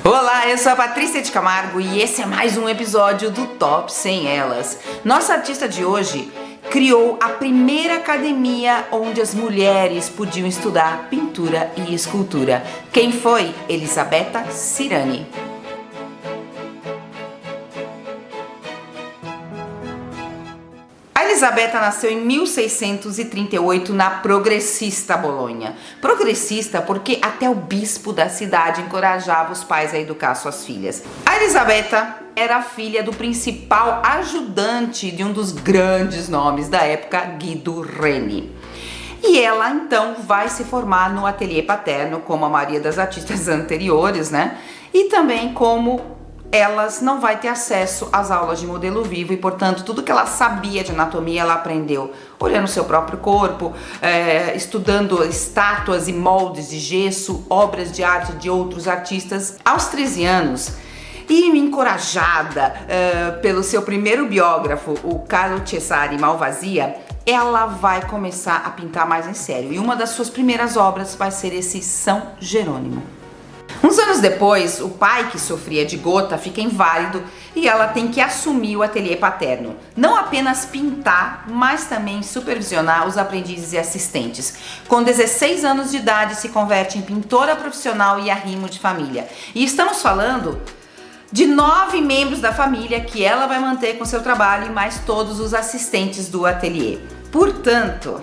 Olá, eu sou a Patrícia de Camargo e esse é mais um episódio do Top 100 Elas. Nossa artista de hoje criou a primeira academia onde as mulheres podiam estudar pintura e escultura. Quem foi? Elisabetta Cirani. A Elisabetta nasceu em 1638 na Progressista Bolonha. Progressista porque até o bispo da cidade encorajava os pais a educar suas filhas. A Elisabetta era filha do principal ajudante de um dos grandes nomes da época, Guido Reni. E ela então vai se formar no ateliê paterno, como a maioria das artistas anteriores, né? E também como elas não vai ter acesso às aulas de modelo vivo e, portanto, tudo que ela sabia de anatomia ela aprendeu olhando o seu próprio corpo, estudando estátuas e moldes de gesso, obras de arte de outros artistas. Aos 13 anos, e encorajada pelo seu primeiro biógrafo, o Carlo Cesare Malvasia, ela vai começar a pintar mais em sério. E uma das suas primeiras obras vai ser esse São Jerônimo. Uns anos depois, o pai, que sofria de gota, fica inválido e ela tem que assumir o ateliê paterno. Não apenas pintar, mas também supervisionar os aprendizes e assistentes. Com 16 anos de idade, se converte em pintora profissional e arrimo de família. E estamos falando de 9 membros da família que ela vai manter com seu trabalho e mais todos os assistentes do ateliê. Portanto,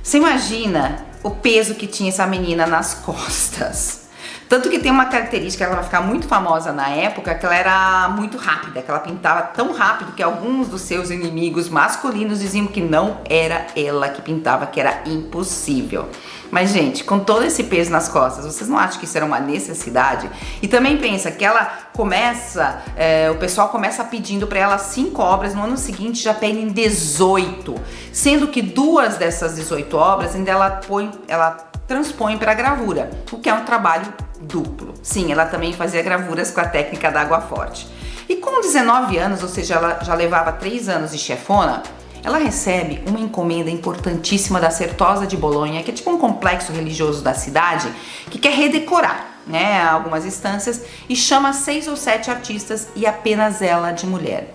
você imagina o peso que tinha essa menina nas costas. Tanto que tem uma característica, ela vai ficar muito famosa na época, que ela era muito rápida, que ela pintava tão rápido que alguns dos seus inimigos masculinos diziam que não era ela que pintava, que era impossível. Mas, gente, com todo esse peso nas costas, vocês não acham que isso era uma necessidade? E também pensa que ela começa, o pessoal começa pedindo para ela 5 obras, no ano seguinte já pedem 18, sendo que 2 dessas 18 obras ainda ela transpõe para a gravura, o que é um trabalho duplo. Sim, ela também fazia gravuras com a técnica da água forte. E com 19 anos, ou seja, ela já levava 3 anos de chefona, ela recebe uma encomenda importantíssima da Certosa de Bolonha, que é tipo um complexo religioso da cidade, que quer redecorar, né, algumas instâncias e chama 6 ou 7 artistas e apenas ela de mulher.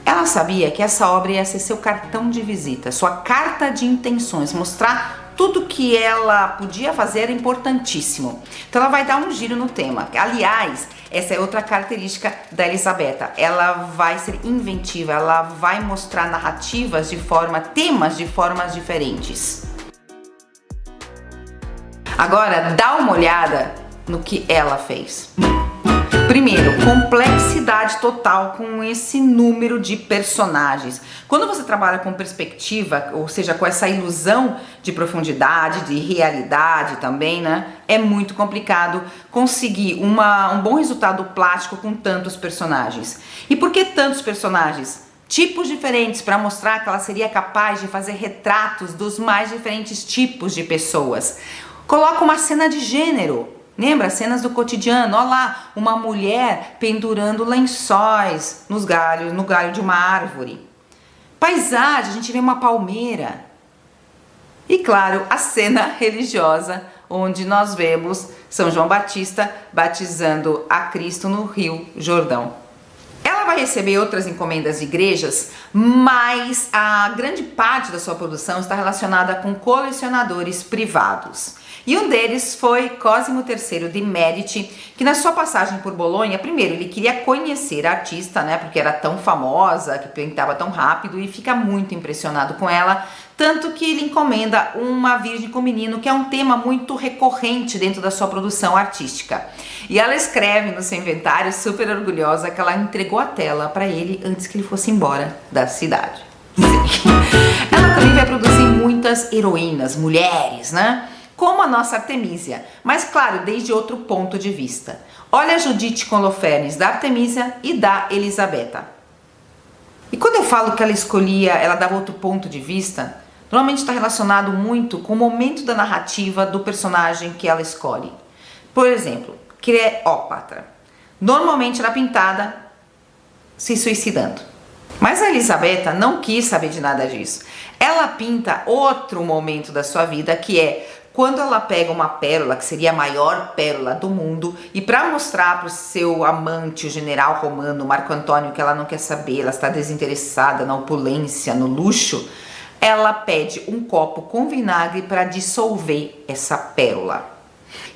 Ela sabia que essa obra ia ser seu cartão de visita, sua carta de intenções, mostrar tudo que ela podia fazer era importantíssimo. Então ela vai dar um giro no tema. Aliás, essa é outra característica da Elisabetta. Ela vai ser inventiva, ela vai mostrar narrativas temas de formas diferentes. Agora, dá uma olhada no que ela fez. Primeiro, complexidade total com esse número de personagens. Quando você trabalha com perspectiva, ou seja, com essa ilusão de profundidade, de realidade também, né? É muito complicado conseguir um bom resultado plástico com tantos personagens. E por que tantos personagens? Tipos diferentes para mostrar que ela seria capaz de fazer retratos dos mais diferentes tipos de pessoas. Coloca uma cena de gênero. Lembra? Cenas do cotidiano. Olha lá, uma mulher pendurando lençóis no galho de uma árvore. Paisagem, a gente vê uma palmeira. E claro, a cena religiosa, onde nós vemos São João Batista batizando a Cristo no Rio Jordão. Ela vai receber outras encomendas de igrejas, mas a grande parte da sua produção está relacionada com colecionadores privados. E um deles foi Cosimo III de Medici, que na sua passagem por Bolonha, primeiro ele queria conhecer a artista, né, porque era tão famosa, que pintava tão rápido e fica muito impressionado com ela, tanto que ele encomenda uma Virgem com Menino, que é um tema muito recorrente dentro da sua produção artística. E ela escreve no seu inventário, super orgulhosa, que ela entregou a tela para ele antes que ele fosse embora da cidade. Sim. Ela também vai produzir muitas heroínas, mulheres, né? Como a nossa Artemisia, mas claro, desde outro ponto de vista. Olha a Judite com Holofernes da Artemisia e da Elisabetta. E quando eu falo que ela dava outro ponto de vista, normalmente está relacionado muito com o momento da narrativa do personagem que ela escolhe. Por exemplo, Cleópatra. Normalmente era pintada se suicidando. Mas a Elisabetta não quis saber de nada disso. Ela pinta outro momento da sua vida, que é quando ela pega uma pérola, que seria a maior pérola do mundo, e para mostrar para o seu amante, o general romano Marco Antônio, que ela não quer saber, ela está desinteressada na opulência, no luxo, ela pede um copo com vinagre para dissolver essa pérola.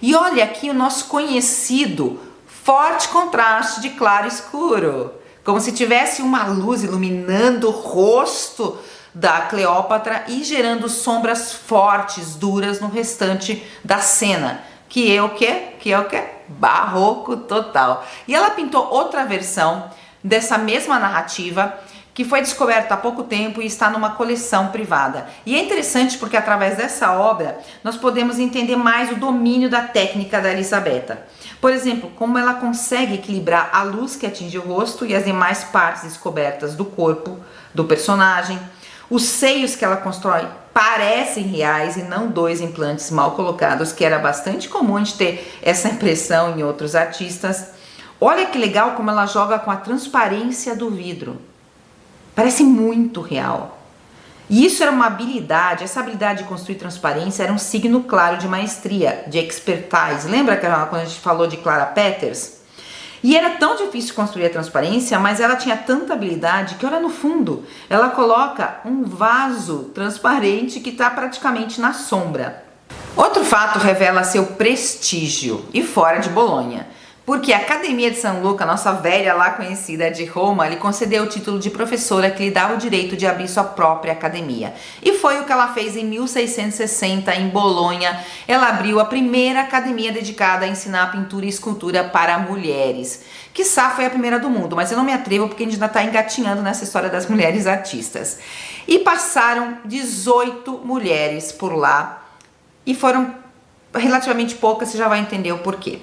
E olha aqui o nosso conhecido forte contraste de claro e escuro, como se tivesse uma luz iluminando o rosto da Cleópatra e gerando sombras fortes, duras no restante da cena, que é o quê? Barroco total. E ela pintou outra versão dessa mesma narrativa, que foi descoberta há pouco tempo e está numa coleção privada. E é interessante porque através dessa obra nós podemos entender mais o domínio da técnica da Elisabetta. Por exemplo, como ela consegue equilibrar a luz que atinge o rosto e as demais partes descobertas do corpo do personagem. Os seios que ela constrói parecem reais e não dois implantes mal colocados, que era bastante comum a gente ter essa impressão em outros artistas. Olha que legal como ela joga com a transparência do vidro. Parece muito real. E isso era uma habilidade, essa habilidade de construir transparência era um signo claro de maestria, de expertise. Lembra quando a gente falou de Clara Peters? E era tão difícil construir a transparência, mas ela tinha tanta habilidade que, olha no fundo, ela coloca um vaso transparente que está praticamente na sombra. Outro fato revela seu prestígio, e fora de Bolonha. Porque a Academia de San Luca, nossa velha lá conhecida de Roma, lhe concedeu o título de professora que lhe dava o direito de abrir sua própria academia. E foi o que ela fez em 1660 em Bolonha. Ela abriu a primeira academia dedicada a ensinar pintura e escultura para mulheres. Quiçá foi a primeira do mundo, mas eu não me atrevo porque a gente ainda está engatinhando nessa história das mulheres artistas. E passaram 18 mulheres por lá e foram relativamente poucas, você já vai entender o porquê.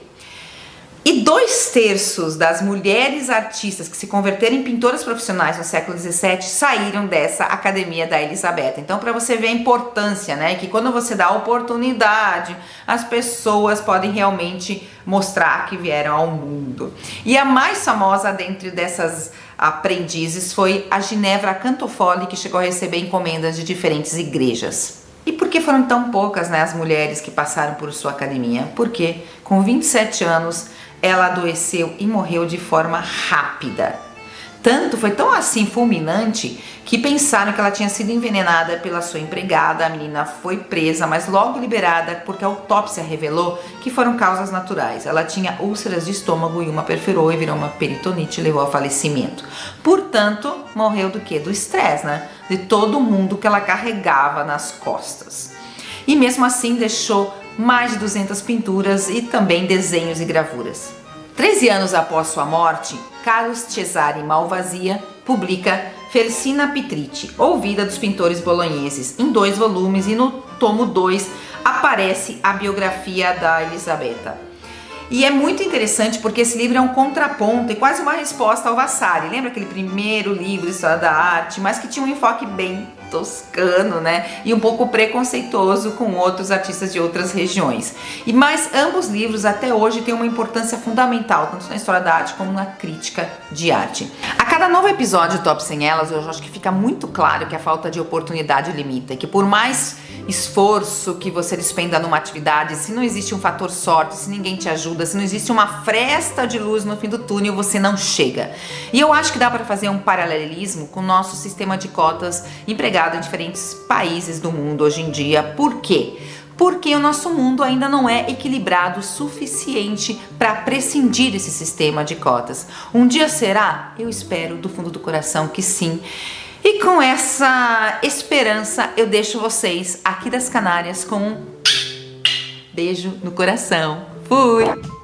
E 2/3 das mulheres artistas que se converteram em pintoras profissionais no século XVII saíram dessa academia da Elisabetta. Então, para você ver a importância, né, que quando você dá oportunidade, as pessoas podem realmente mostrar que vieram ao mundo. E a mais famosa dentre dessas aprendizes foi a Ginevra Cantofoli, que chegou a receber encomendas de diferentes igrejas. E por que foram tão poucas, né, as mulheres que passaram por sua academia? Porque com 27 anos ela adoeceu e morreu de forma rápida. Foi tão assim fulminante que pensaram que ela tinha sido envenenada pela sua empregada. A menina foi presa, mas logo liberada porque a autópsia revelou que foram causas naturais. Ela tinha úlceras de estômago e uma perfurou e virou uma peritonite e levou ao falecimento. Portanto, morreu do quê? Do estresse, né? De todo mundo que ela carregava nas costas. E mesmo assim deixou mais de 200 pinturas e também desenhos e gravuras. 13 anos após sua morte, Carlos Cesare Malvasia publica Felicina Pitritti, ou Vida dos Pintores Bolonheses, em 2 volumes, e no tomo 2 aparece a biografia da Elisabetta. E é muito interessante porque esse livro é um contraponto e quase uma resposta ao Vasari. Lembra aquele primeiro livro de história da arte, mas que tinha um enfoque bem toscano, né? E um pouco preconceituoso com outros artistas de outras regiões. Mas ambos livros até hoje têm uma importância fundamental, tanto na história da arte como na crítica de arte. A cada novo episódio do Top 100 Elas, eu acho que fica muito claro que a falta de oportunidade limita, e que por mais esforço que você despenda numa atividade, se não existe um fator sorte, se ninguém te ajuda, se não existe uma fresta de luz no fim do túnel, você não chega. E eu acho que dá para fazer um paralelismo com o nosso sistema de cotas empregado em diferentes países do mundo hoje em dia. Por quê? Porque o nosso mundo ainda não é equilibrado o suficiente para prescindir desse sistema de cotas. Um dia será? Eu espero do fundo do coração que sim. E com essa esperança eu deixo vocês aqui das Canárias com um beijo no coração. Fui!